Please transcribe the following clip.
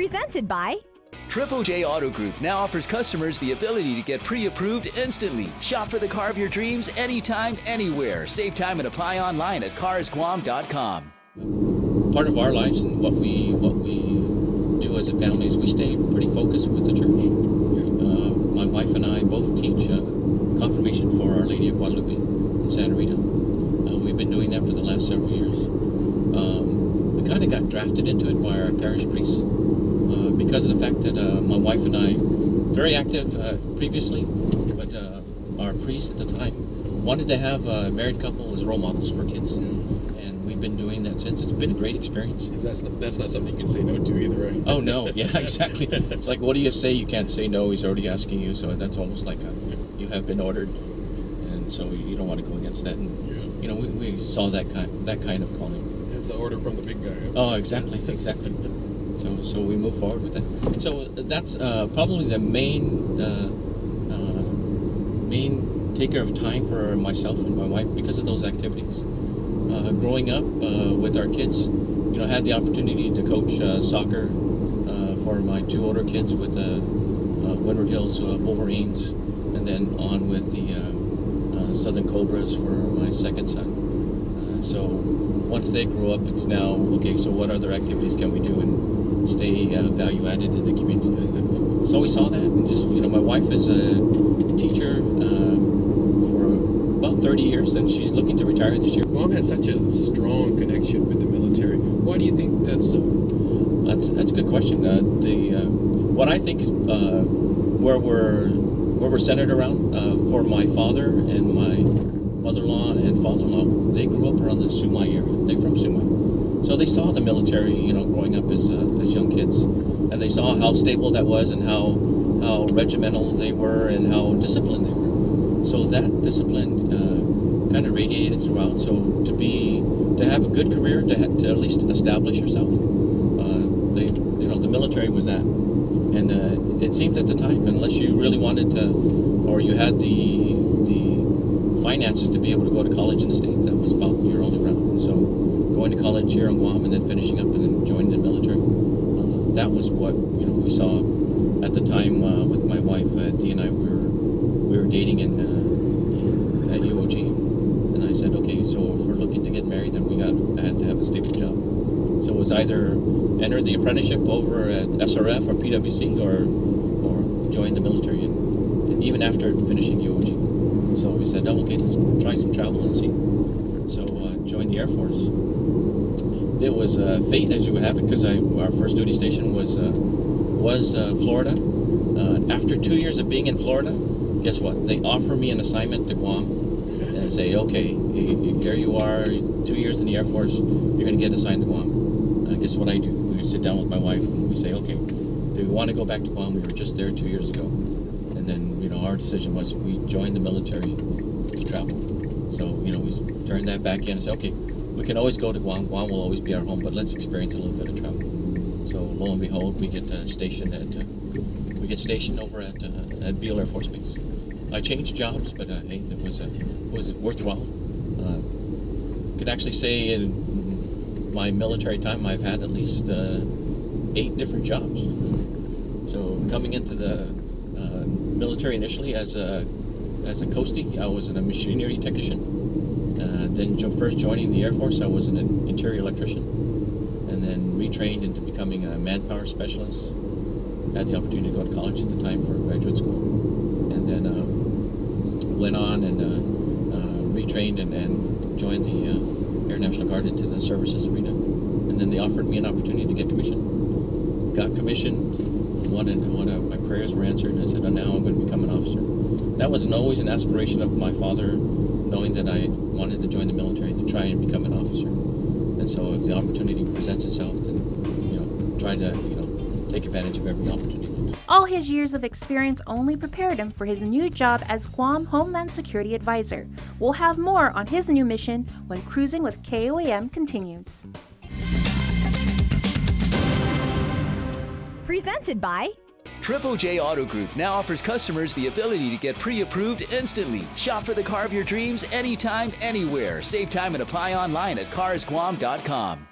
Presented by Triple J Auto Group now offers customers the ability to get pre-approved instantly. Shop for the car of your dreams anytime, anywhere. Save time and apply online at carsguam.com. Part of our lives and what we do as a family is we stay pretty focused with the church. My wife and I both teach confirmation for Our Lady of Guadalupe in Santa Rita. We've been doing that for the last several years. We kind of got drafted into it by our parish priest because of the fact that my wife and I, very active previously, but our priest at the time wanted to have a married couple as role models for kids. And we've been doing that since. It's been a great experience. That's not something you can say no to either, right? Oh, no. Yeah, exactly. It's like, what do you say? You can't say no. He's already asking you. So that's almost like you have been ordered. And so you don't want to go against that. And, you know, we saw that kind of calling. It's an order from the big guy. Huh? Oh, exactly. So we move forward with that. So that's probably the main taker of time for myself and my wife because of those activities. Growing up with our kids, you know, had the opportunity to coach soccer for my two older kids with the Windward Hills Wolverines, and then on with the Southern Cobras for my second son. So once they grew up, it's now, okay, so what other activities can we do and stay value added in the community? So we saw that, and just, you know, my wife is a teacher for about 30 years, and she's looking to retire this year. Guam has such a strong connection with the military. Why do you think that's so? That's a good question. What I think is where we're centered around for my father and my mother-in-law and father-in-law, they grew up around the Sumai area. They're from Sumai, so they saw the military, you know, growing up as young kids, and they saw how stable that was and how regimental they were and how disciplined they were. So that discipline kind of radiated throughout. So to have a good career, to at least establish yourself, the military was that. And it seemed at the time, unless you really wanted to, or you had the finances to be able to go to college in the States, that was about your only route. So going to college here on Guam and then finishing up and then joining the military, that was what, you know, we saw at the time with my wife. Dee and I, we were dating at UOG, and I said, okay, so if we're looking to get married, then I had to have a stable job. So it was either enter the apprenticeship over at SRF or PwC or join the military, and even after finishing UOG. So we said, oh, okay, let's try some travel and see. So joined the Air Force. It was fate, as you would have it, because our first duty station was Florida. After 2 years of being in Florida, guess what? They offer me an assignment to Guam and say, okay, here you are, 2 years in the Air Force, you're going to get assigned to Guam. Guess what I do? We sit down with my wife and we say, okay, do we want to go back to Guam? We were just there 2 years ago. And then, you know, our decision was we joined the military to travel. So, you know, we turned that back in and said, okay, we can always go to Guam. Guam will always be our home, but let's experience a little bit of travel. So lo and behold, we get stationed over at Beale Air Force Base. I changed jobs, but hey, it was worthwhile. Could actually say in my military time, I've had at least 8 different jobs. So coming into the military initially as a coastie, I was a machinery technician. Then first joining the Air Force, I was an interior electrician, and then retrained into becoming a manpower specialist. Had the opportunity to go to college at the time for graduate school, and then went on and retrained and joined the Air National Guard into the services arena. And then they offered me an opportunity to get commissioned. Got commissioned. One of my prayers were answered, and I said, oh, now I'm going to become an officer. That was always an aspiration of my father, knowing that I wanted to join the military to try and become an officer. And so if the opportunity presents itself, then, you know, try to, you know, take advantage of every opportunity. All his years of experience only prepared him for his new job as Guam Homeland Security Advisor. We'll have more on his new mission when Cruising with KUAM continues. Presented by Triple J Auto Group now offers customers the ability to get pre-approved instantly. Shop for the car of your dreams anytime, anywhere. Save time and apply online at carsguam.com.